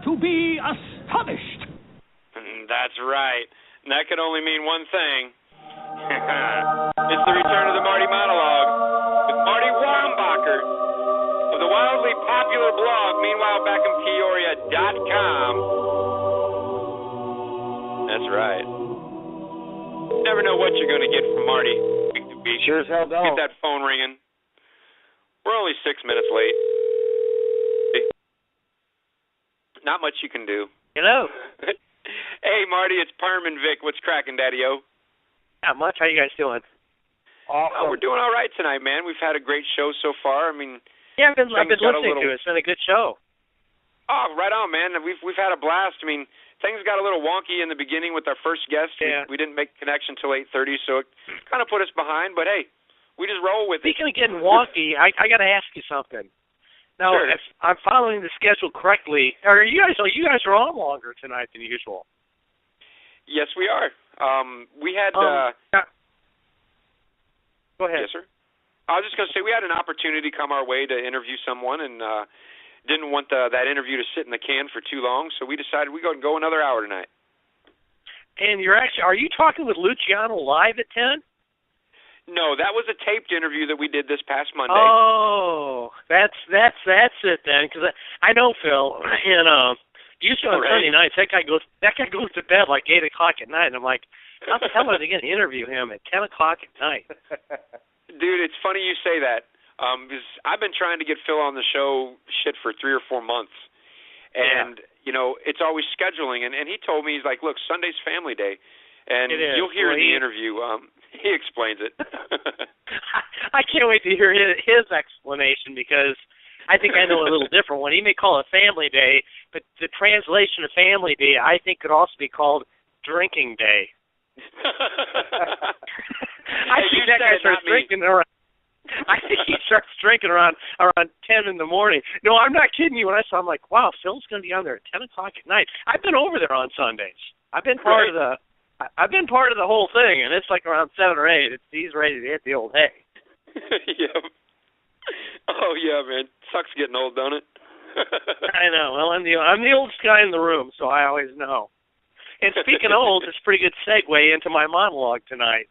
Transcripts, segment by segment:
to be astonished. That's right. And that could only mean one thing. It's the return of the Marty Monologues with Marty Wombacher of the wildly popular blog, MeanwhileBackInPeoria.com. That's right. Never know what you're going to get from Marty week to week. Sure as hell don't. Get that phone ringing. We're only 6 minutes late. Not much you can do. Hello. Hey, Marty, it's Perm and Vic. What's cracking, Daddy-O? Not much. How you guys doing? Awesome. We're doing all right tonight, man. We've had a great show so far. I mean, yeah, I've been listening to it. It's been a good show. Oh, right on, man. We've had a blast. I mean, things got a little wonky in the beginning with our first guest. Yeah. We didn't make connection till 8:30, so it kind of put us behind. But hey, we just roll with it. Speaking of getting wonky, I got to ask you something. Now, sure. if I'm following the schedule correctly, you guys are on longer tonight than usual. Yes, we are. We had. Go ahead. Yes, sir. I was just going to say we had an opportunity come our way to interview someone, and didn't want that interview to sit in the can for too long, so we decided we'd go another hour tonight. And are you talking with Luciano live at 10? No, that was a taped interview that we did this past Monday. Oh, that's it then, because I know Phil, and usually on Sunday nights that guy goes to bed like 8 o'clock at night, and I'm like, how the hell are they going to interview him at 10 o'clock at night? Dude, it's funny you say that, because I've been trying to get Phil on the show for 3 or 4 months, and you know it's always scheduling, and he told me, he's like, look, Sunday's family day, and you'll hear in the interview. He explains it. I can't wait to hear his explanation, because I think I know a little different one. He may call it Family Day, but the translation of Family Day, I think, could also be called Drinking Day. I think that guy starts drinking around. I think he starts drinking around 10 in the morning. No, I'm not kidding you. When I saw him, I'm like, wow, Phil's going to be on there at 10 o'clock at night. I've been over there on Sundays. I've been part of the whole thing, and it's like around 7 or 8. He's ready to hit the old hay. Yeah. Oh yeah, man. Sucks getting old, don't it? I know. Well, I'm the oldest guy in the room, so I always know. And speaking of old, it's a pretty good segue into my monologue tonight.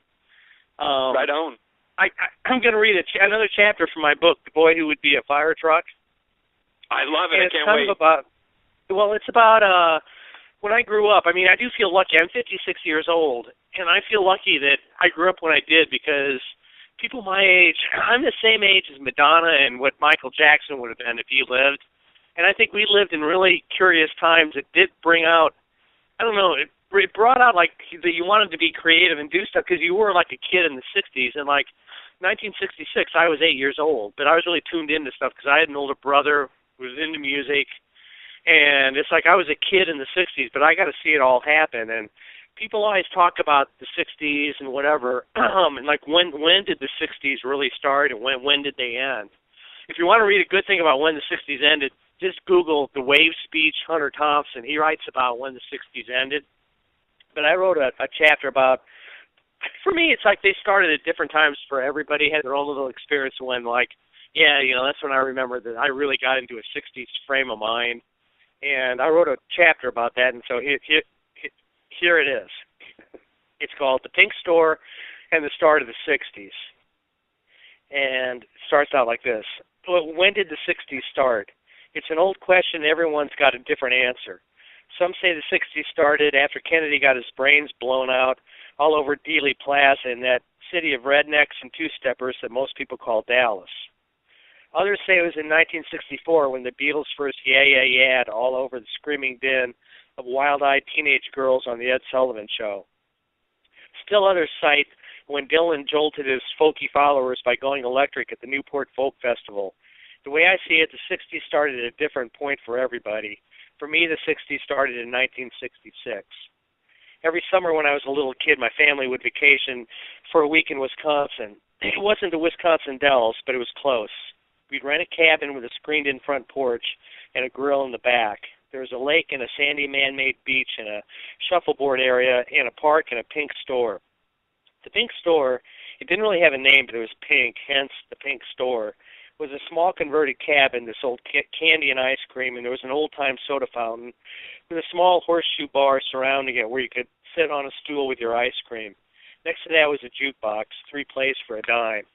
Right on. I'm going to read another chapter from my book, The Boy Who Would Be a Fire Truck. I love it. And I can't wait. It's about when I grew up. I mean, I do feel lucky. I'm 56 years old, and I feel lucky that I grew up when I did, because people my age, I'm the same age as Madonna and what Michael Jackson would have been if he lived. And I think we lived in really curious times. It did bring out, I don't know, it brought out like that you wanted to be creative and do stuff, because you were like a kid in the 60s. And like 1966, I was 8 years old, but I was really tuned into stuff because I had an older brother who was into music. And it's like I was a kid in the 60s, but I got to see it all happen. And people always talk about the 60s and whatever, and like when did the 60s really start, and when did they end? If you want to read a good thing about when the 60s ended, just Google The Wave Speech, Hunter Thompson. He writes about when the 60s ended. But I wrote a chapter about, for me, it's like they started at different times for everybody, had their own little experience when, like, yeah, you know, that's when I remember that I really got into a 60s frame of mind. And I wrote a chapter about that, and so here it is. It's called The Pink Store and the Start of the 60s. And it starts out like this. Well, when did the 60s start? It's an old question. Everyone's got a different answer. Some say the 60s started after Kennedy got his brains blown out all over Dealey Plaza in that city of rednecks and two-steppers that most people call Dallas. Others say it was in 1964 when the Beatles' first Yeah, Yeah, Yeah'd all over the screaming din of wild-eyed teenage girls on the Ed Sullivan Show. Still others cite when Dylan jolted his folky followers by going electric at the Newport Folk Festival. The way I see it, the 60s started at a different point for everybody. For me, the 60s started in 1966. Every summer when I was a little kid, my family would vacation for a week in Wisconsin. It wasn't the Wisconsin Dells, but it was close. We'd rent a cabin with a screened-in front porch and a grill in the back. There was a lake and a sandy man-made beach and a shuffleboard area and a park and a pink store. The pink store, it didn't really have a name, but it was pink, hence the pink store, was a small converted cabin that sold candy and ice cream, and there was an old-time soda fountain with a small horseshoe bar surrounding it where you could sit on a stool with your ice cream. Next to that was a jukebox, 3 plays for a dime.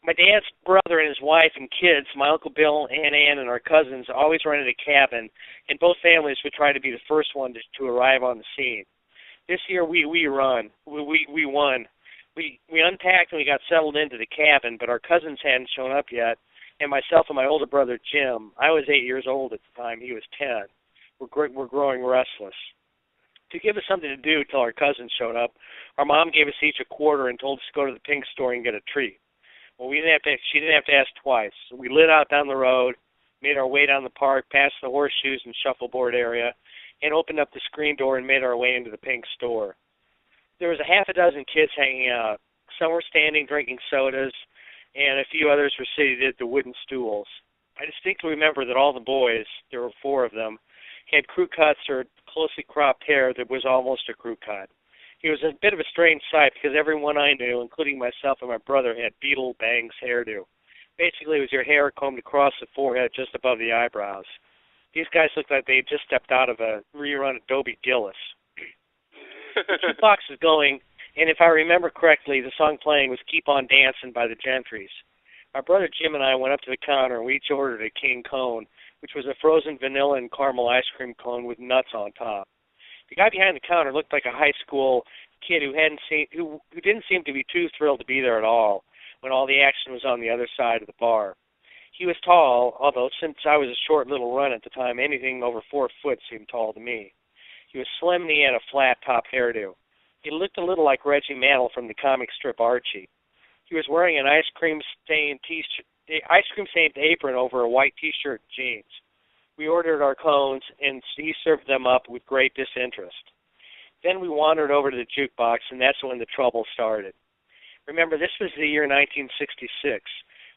My dad's brother and his wife and kids, my Uncle Bill, Aunt Ann, and our cousins always rented a cabin, and both families would try to be the first one to arrive on the scene. This year we won. We unpacked and we got settled into the cabin, but our cousins hadn't shown up yet, and myself and my older brother Jim, I was 8 years old at the time, he was 10, were growing restless. To give us something to do till our cousins showed up, our mom gave us each a quarter and told us to go to the pink store and get a treat. Well, she didn't have to ask twice. So we lit out down the road, made our way down the park, past the horseshoes and shuffleboard area, and opened up the screen door and made our way into the pink store. There was a half a dozen kids hanging out. Some were standing drinking sodas, and a few others were seated at the wooden stools. I distinctly remember that all the boys, there were 4 of them, had crew cuts or closely cropped hair that was almost a crew cut. It was a bit of a strange sight because everyone I knew, including myself and my brother, had Beetle Bangs hairdo. Basically, it was your hair combed across the forehead just above the eyebrows. These guys looked like they had just stepped out of a rerun Adobe Gillis. The jukebox was going, and if I remember correctly, the song playing was Keep On Dancing by the Gentrys. My brother Jim and I went up to the counter, and we each ordered a king cone, which was a frozen vanilla and caramel ice cream cone with nuts on top. The guy behind the counter looked like a high school kid who didn't seem to be too thrilled to be there at all when all the action was on the other side of the bar. He was tall, although since I was a short little run at the time, anything over 4 foot seemed tall to me. He was slim and he had a flat-top hairdo. He looked a little like Reggie Mantle from the comic strip Archie. He was wearing an ice cream-stained apron over a white T-shirt and jeans. We ordered our cones, and he served them up with great disinterest. Then we wandered over to the jukebox, and that's when the trouble started. Remember, this was the year 1966.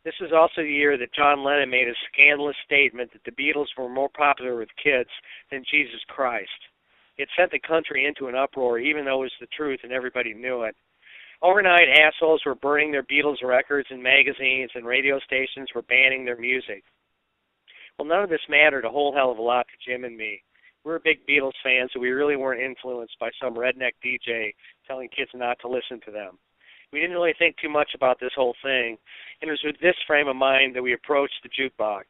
This was also the year that John Lennon made a scandalous statement that the Beatles were more popular with kids than Jesus Christ. It sent the country into an uproar, even though it was the truth and everybody knew it. Overnight, assholes were burning their Beatles records in magazines, and radio stations were banning their music. Well, none of this mattered a whole hell of a lot to Jim and me. We were big Beatles fans, so we really weren't influenced by some redneck DJ telling kids not to listen to them. We didn't really think too much about this whole thing, and it was with this frame of mind that we approached the jukebox.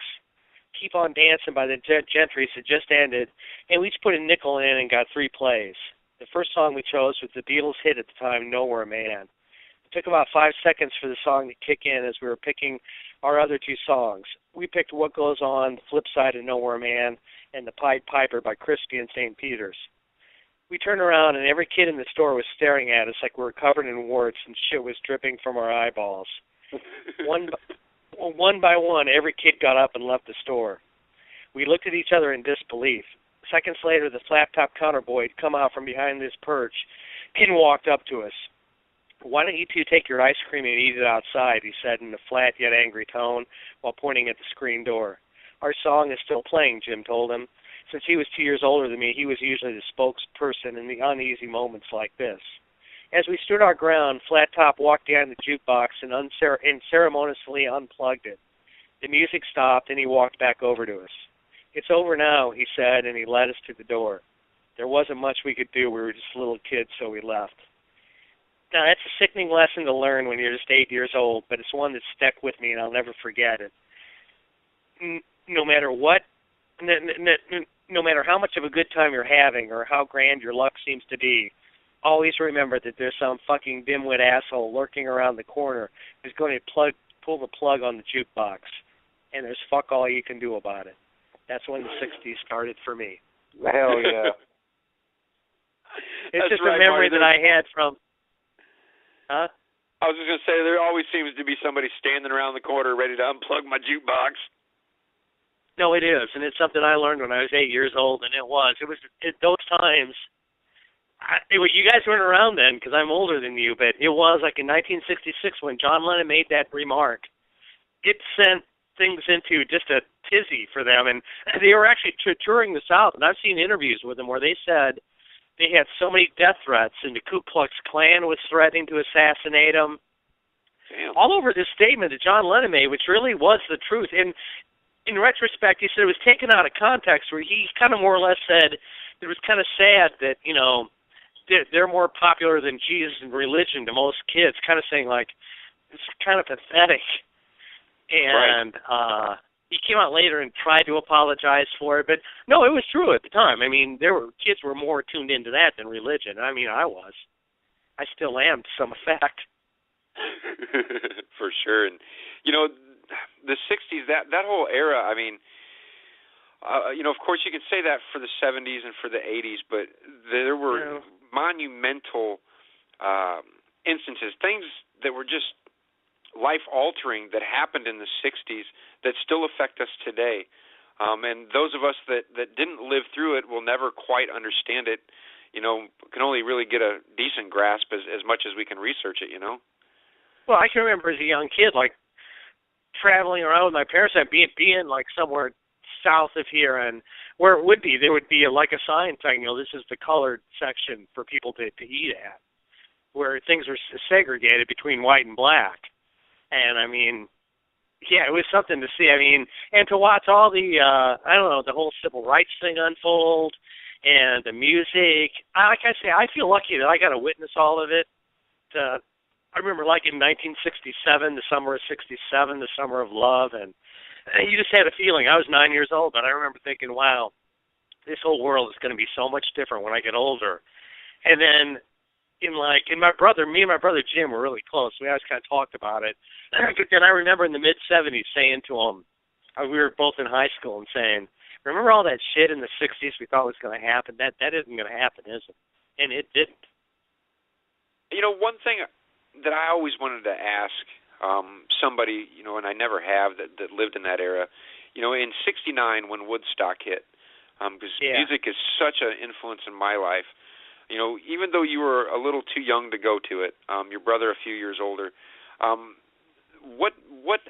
Keep On Dancing by the Gentrys had just ended, and we each put a nickel in and got 3 plays. The first song we chose was the Beatles' hit at the time, Nowhere Man. It took about 5 seconds for the song to kick in as we were picking our other 2 songs. We picked What Goes On, the flip side of Nowhere Man, and The Pied Piper by Crispy and St. Peter's. We turned around, and every kid in the store was staring at us like we were covered in warts and shit was dripping from our eyeballs. One by one, every kid got up and left the store. We looked at each other in disbelief. Seconds later, the flat-top counter boy had come out from behind this perch and walked up to us. "Why don't you 2 take your ice cream and eat it outside," he said in a flat yet angry tone while pointing at the screen door. "Our song is still playing," Jim told him. Since he was 2 years older than me, he was usually the spokesperson in the uneasy moments like this. As we stood our ground, Flat Top walked behind the jukebox and unceremoniously unplugged it. The music stopped, and he walked back over to us. "It's over now," he said, and he led us to the door. There wasn't much we could do. We were just little kids, so we left. Now, that's a sickening lesson to learn when you're just 8 years old, but it's one that stuck with me, and I'll never forget it. No matter what, no matter how much of a good time you're having or how grand your luck seems to be, always remember that there's some fucking dimwit asshole lurking around the corner who's going to pull the plug on the jukebox, and there's fuck all you can do about it. That's when the 60s started for me. Hell yeah. It's just a memory that I had from... Huh? I was just going to say, there always seems to be somebody standing around the corner ready to unplug my jukebox. No, it is, and it's something I learned when I was 8 years old, and it was at those times. You guys weren't around then because I'm older than you, but it was like in 1966 when John Lennon made that remark. It sent things into just a tizzy for them, and they were actually touring the South, and I've seen interviews with them where they said they had so many death threats, and the Ku Klux Klan was threatening to assassinate them. all over this statement that John Lennon made, which really was the truth. And in retrospect, he said it was taken out of context, where he kind of more or less said it was kind of sad that, you know, they're more popular than Jesus and religion to most kids, kind of saying, like, it's kind of pathetic. And he came out later and tried to apologize for it. But, no, it was true at the time. I mean, kids were more tuned into that than religion. I mean, I was. I still am to some effect. For sure. And, you know, the 60s, that whole era, I mean, you know, of course you can say that for the 70s and for the 80s, but there were monumental instances, things that were just life-altering that happened in the 60s that still affect us today. And those of us that didn't live through it will never quite understand it, you know, can only really get a decent grasp as much as we can research it, you know? Well, I can remember as a young kid, like, traveling around with my parents and being like somewhere south of here, and where it would be, there would be like a sign saying, you know, this is the colored section for people to eat at, where things were segregated between white and black. And I mean, yeah, it was something to see. I mean, and to watch all the, I don't know, the whole civil rights thing unfold and the music. Like I say, I feel lucky that I got to witness all of it. I remember, like, in 1967, the summer of 67, the summer of love, and you just had a feeling. I was 9 years old, but I remember thinking, wow, this whole world is going to be so much different when I get older. And then, me and my brother Jim were really close. We always kind of talked about it. But then I remember in the mid-'70s saying to him, we were both in high school, and saying, remember all that shit in the 60s we thought was going to happen? That isn't going to happen, is it? And it didn't. You know, one thing that I always wanted to ask somebody, you know, and I never have, that lived in that era, you know, in '69 when Woodstock hit, because music is such an influence in my life. You know, even though you were a little too young to go to it, your brother a few years older, what was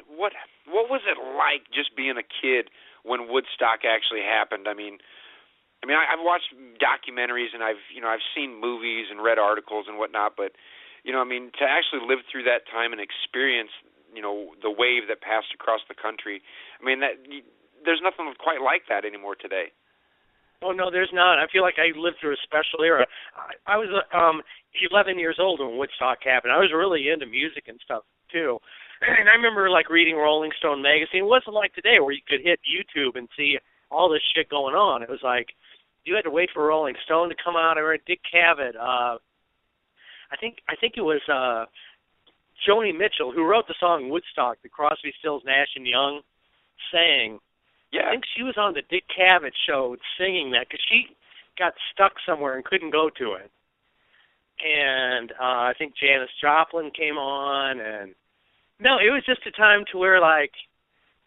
it like just being a kid when Woodstock actually happened? I mean, I've watched documentaries and I've seen movies and read articles and whatnot, but you know, I mean, to actually live through that time and experience, you know, the wave that passed across the country, I mean, there's nothing quite like that anymore today. Oh, no, there's not. I feel like I lived through a special era. I was 11 years old when Woodstock happened. I was really into music and stuff, too. And I remember, like, reading Rolling Stone magazine. It wasn't like today where you could hit YouTube and see all this shit going on. It was like you had to wait for Rolling Stone to come out. I read Dick Cavett, I think it was Joni Mitchell who wrote the song Woodstock that Crosby, Stills, Nash and Young sang. Yeah. I think she was on the Dick Cavett show singing that because she got stuck somewhere and couldn't go to it. And I think Janis Joplin came on, and no, it was just a time to where, like,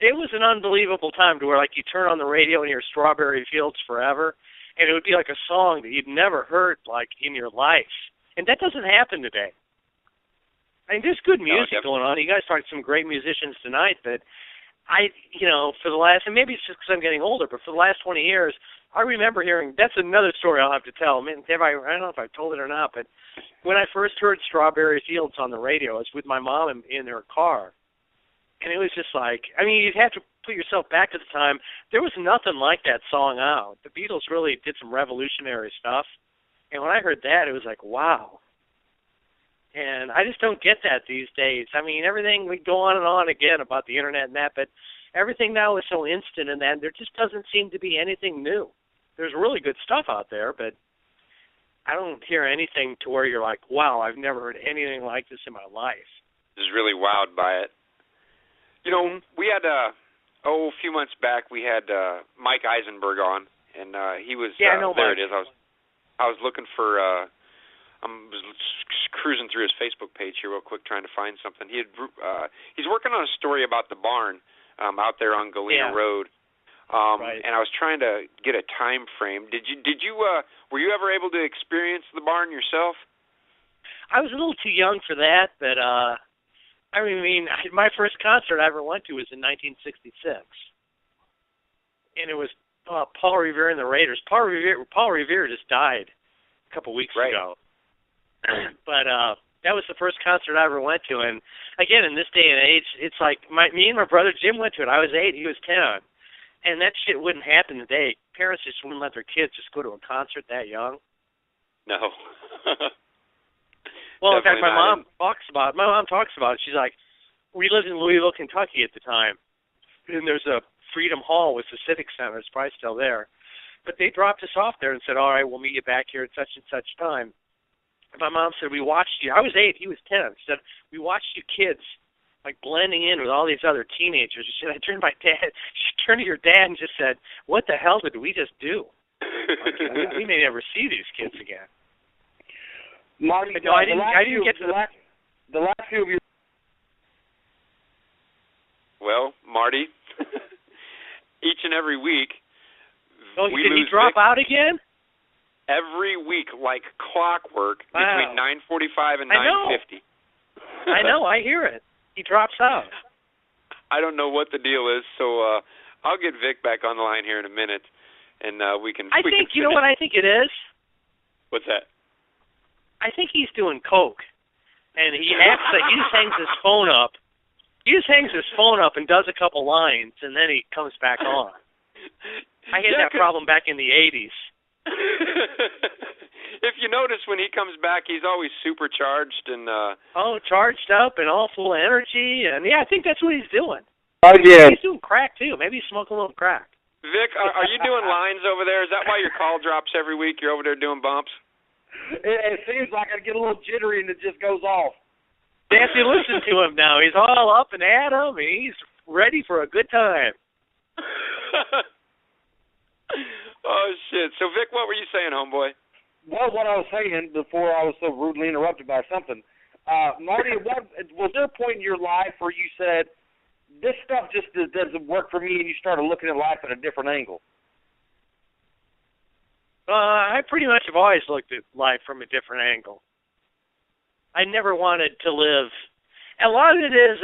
it was an unbelievable time to where, like, you turn on the radio and hear Strawberry Fields Forever, and it would be like a song that you'd never heard, like, in your life. And that doesn't happen today. I mean, there's good music going on. You guys talked to some great musicians tonight, but for the last, and maybe it's just because I'm getting older, but for the last 20 years, I remember hearing, that's another story I'll have to tell. I don't know if I've told it or not, but when I first heard Strawberry Fields on the radio, I was with my mom in her car. And it was just like, I mean, you'd have to put yourself back to the time. There was nothing like that song out. The Beatles really did some revolutionary stuff. And when I heard that, it was like, wow. And I just don't get that these days. I mean, everything, we go on and on again about the internet and that, but everything now is so instant and that there just doesn't seem to be anything new. There's really good stuff out there, but I don't hear anything to where you're like, wow, I've never heard anything like this in my life. Just really wowed by it. You know, we had, a few months back, we had Mike Eisenberg on, and he was, there Mike. It is. I was looking for, I was cruising through his Facebook page here real quick trying to find something. He's working on a story about the barn out there on Galena Road. Right. And I was trying to get a time frame. Were you ever able to experience the barn yourself? I was a little too young for that, but I mean, my first concert I ever went to was in 1966, and it was Paul Revere and the Raiders. Paul Revere just died a couple weeks ago, but That was the first concert I ever went to. And, again, in this day and age, it's like me and my brother Jim went to it. I was 8, he was 10. And that shit wouldn't happen today. Parents just wouldn't let their kids just go to a concert that young. No. Well, in fact, Definitely my mom talks about it. She's like, we lived in Louisville, Kentucky at the time, and there's a Freedom Hall with the Civic Center. It's probably still there. But they dropped us off there and said, all right, we'll meet you back here at such and such time. And my mom said, we watched you. I was 8, he was 10. She said, we watched you kids, like, blending in with all these other teenagers. She said, she turned to your dad and just said, what the hell did we just do? Like, we may never see these kids again. Marty, no, I didn't get to the last few of your. Well, Marty, each and every week. Oh, did he drop out again? Every week, like clockwork, wow. between 9:45 and 9:50. I know. I hear it. He drops out. I don't know what the deal is, so I'll get Vic back on the line here in a minute, and we can. You know what I think it is? What's that? I think he's doing coke, and he acts like he just hangs his phone up. He just hangs his phone up and does a couple lines, and then he comes back on. I had that problem back in the 80s. If you notice, when he comes back, he's always supercharged and charged up and all full of energy, and yeah, I think that's what he's doing. Oh yeah. He's doing crack too. Maybe he's smoking a little crack. Vic, are you doing lines over there? Is that why your call drops every week? You're over there doing bumps? It seems like I get a little jittery and it just goes off. Nancy, listen to him now. He's all up and at him, and he's ready for a good time. Oh, shit. So, Vic, what were you saying, homeboy? Well, what I was saying before I was so rudely interrupted by something. Marty, was there a point in your life where you said, this stuff just doesn't work for me, and you started looking at life at a different angle? I pretty much have always looked at life from a different angle. I never wanted to live. A lot of it is,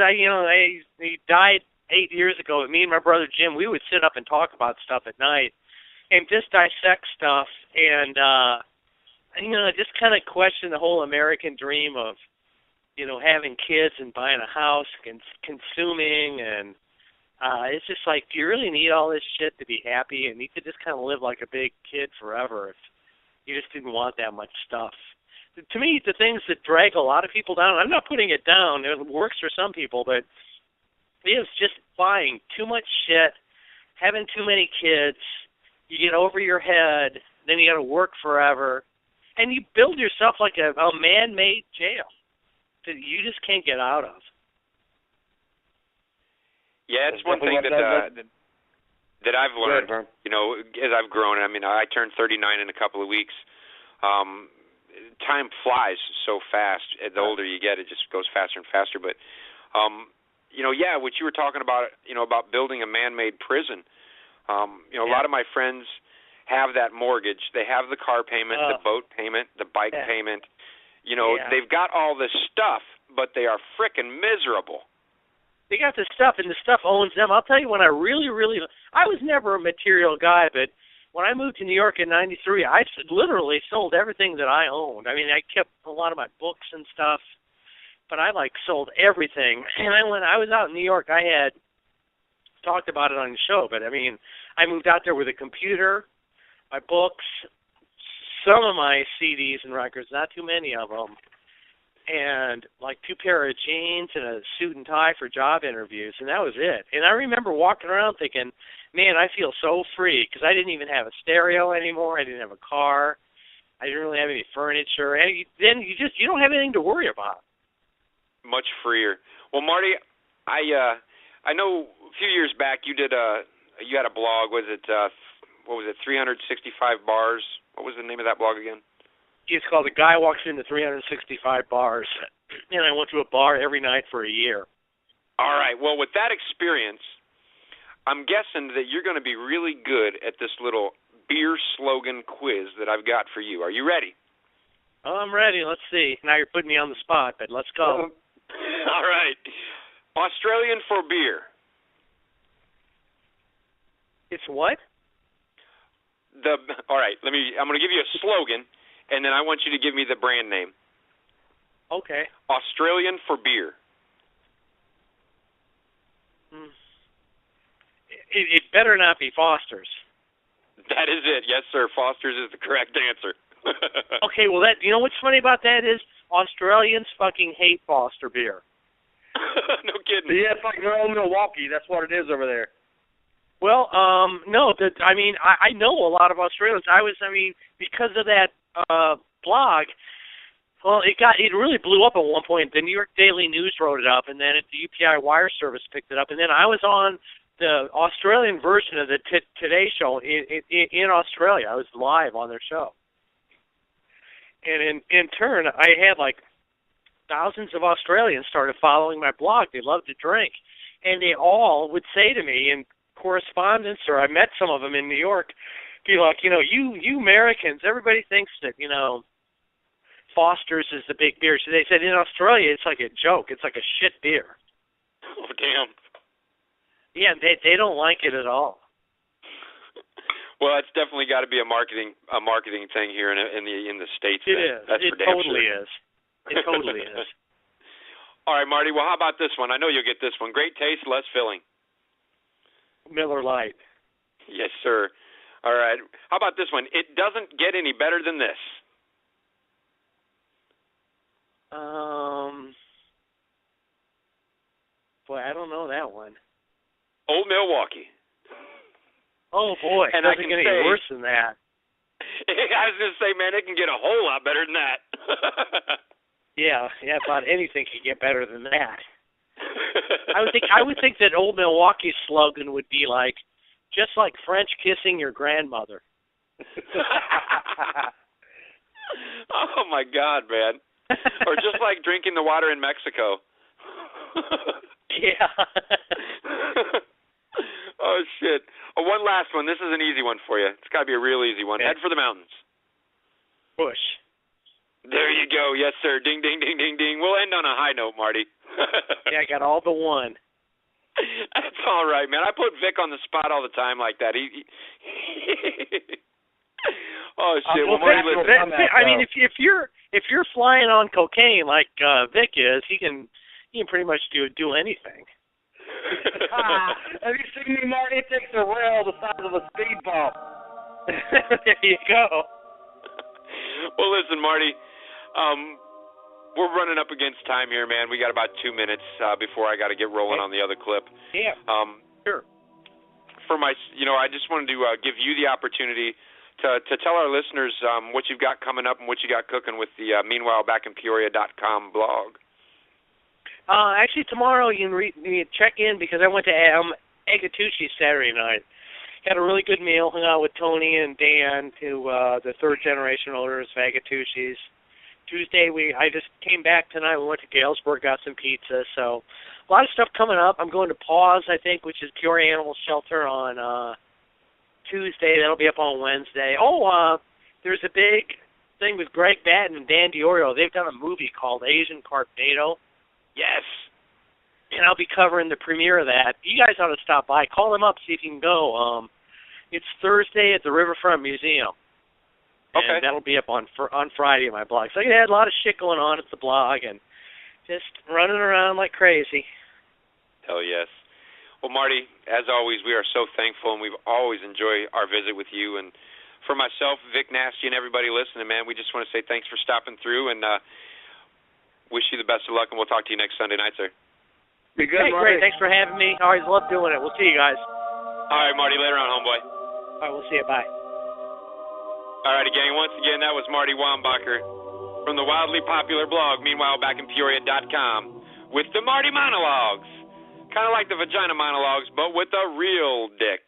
he died 8 years ago. Me and my brother Jim, we would sit up and talk about stuff at night and just dissect stuff and, just kind of question the whole American dream of, having kids and buying a house and consuming and it's just like, do you really need all this shit to be happy? And you could just kind of live like a big kid forever if you just didn't want that much stuff. To me, the things that drag a lot of people down, I'm not putting it down, it works for some people, but it's just buying too much shit, having too many kids, you get over your head, then you got to work forever, and you build yourself like a man-made jail that you just can't get out of. Yeah, it's one thing that I've learned, as I've grown. I mean, I turned 39 in a couple of weeks. Time flies so fast. The older you get, it just goes faster and faster. But, what you were talking about, about building a man-made prison. A lot of my friends have that mortgage. They have the car payment, the boat payment, the bike payment. They've got all this stuff, but they are frickin' miserable. They got the stuff, and the stuff owns them. I'll tell you, when I I was never a material guy, but when I moved to New York in '93, I literally sold everything that I owned. I mean, I kept a lot of my books and stuff, but I sold everything. And when I was out in New York, I had talked about it on the show, but I mean, I moved out there with a computer, my books, some of my CDs and records, not too many of them, and 2 pair of jeans and a suit and tie for job interviews, and that was it. And I remember walking around thinking, man, I feel so free, because I didn't even have a stereo anymore. I didn't have a car. I didn't really have any furniture. And then you don't have anything to worry about. Much freer. Well, Marty, I know a few years back you had a blog. Was it 365 Bars? What was the name of that blog again? It's called The Guy Walks Into 365 Bars. And I went to a bar every night for a year. All right. Well, with that experience, I'm guessing that you're going to be really good at this little beer slogan quiz that I've got for you. Are you ready? Oh, I'm ready. Let's see. Now you're putting me on the spot, but let's go. All right. Australian for beer. It's what? All right. I'm going to give you a slogan, and then I want you to give me the brand name. Okay. Australian for beer. It better not be Foster's. That is it. Yes, sir. Foster's is the correct answer. Okay, well, you know what's funny about that is Australians fucking hate Foster beer. No kidding. Yeah, it's like their own Milwaukee. That's what it is over there. Well, no, I know a lot of Australians. Because of that blog, well, it really blew up at one point. The New York Daily News wrote it up, and then the UPI Wire Service picked it up, and then I was on the Australian version of the Today Show in Australia. I was live on their show. And in turn, I had like thousands of Australians started following my blog. They loved to drink. And they all would say to me in correspondence, or I met some of them in New York, be like, you Americans, everybody thinks that, Foster's is the big beer. So they said in Australia, it's like a joke. It's like a shit beer. Oh, damn. Yeah, they don't like it at all. Well, it's definitely got to be a marketing thing here in the States. It is. That's it for damn totally sure. is. It totally is. All right, Marty. Well, how about this one? I know you'll get this one. Great taste, less filling. Miller Lite. Yes, sir. All right. How about this one? It doesn't get any better than this. Boy, I don't know that one. Old Milwaukee. Oh, boy. And it doesn't get any worse than that. I was going to say, man, it can get a whole lot better than that. Yeah, about anything can get better than that. I would think that Old Milwaukee's slogan would be like, just like French kissing your grandmother. Oh my God, man. Or just like drinking the water in Mexico. Yeah. Oh shit. Oh, one last one. This is an easy one for you. It's got to be a real easy one. Okay. Head for the mountains. Bush. There you go. Yes, sir. Ding, ding, ding, ding, ding. We'll end on a high note, Marty. Yeah, I got all but one. That's all right, man. I put Vic on the spot all the time like that. Oh shit. Well, Marty, listen. I mean, if you're flying on cocaine like Vic is, he can pretty much do anything. Have you seen me, Marty? It takes a rail the size of a speed bump. There you go. Well, listen, Marty. We're running up against time here, man. We got about 2 minutes before I got to get rolling on the other clip. Yeah. Sure. For my, I just wanted to give you the opportunity to tell our listeners what you've got coming up and what you got cooking with the meanwhilebackinpeoria.com blog. Actually, tomorrow you can check in because I went to Agatucci Saturday night. Had a really good meal, hung out with Tony and Dan, the third generation owners of Agatucci's. Tuesday, I just came back tonight. We went to Galesburg, got some pizza. So a lot of stuff coming up. I'm going to Paws, I think, which is Peoria Animal Shelter on Tuesday. That'll be up on Wednesday. There's a big thing with Greg Batten and Dan Diorio. They've done a movie called Asian Carpado. Yes. And I'll be covering the premiere of that. You guys ought to stop by. Call them up, see if you can go. It's Thursday at the Riverfront Museum. Okay. And that'll be up on Friday on my blog. So I had a lot of shit going on at the blog and just running around like crazy. Hell yes. Well, Marty, as always, we are so thankful, and we've always enjoyed our visit with you. And for myself, Vic Nasty, and everybody listening, man, we just want to say thanks for stopping through and wish you the best of luck, and we'll talk to you next Sunday night, sir. Be good, hey, Marty. Great. Thanks for having me. I always love doing it. We'll see you guys. All right, Marty, later on, homeboy. All right, we'll see you. Bye. All right, gang, once again, that was Marty Wombacher from the wildly popular blog, meanwhilebackinpeoria.com, with the Marty Monologues. Kind of like the Vagina Monologues, but with a real dick.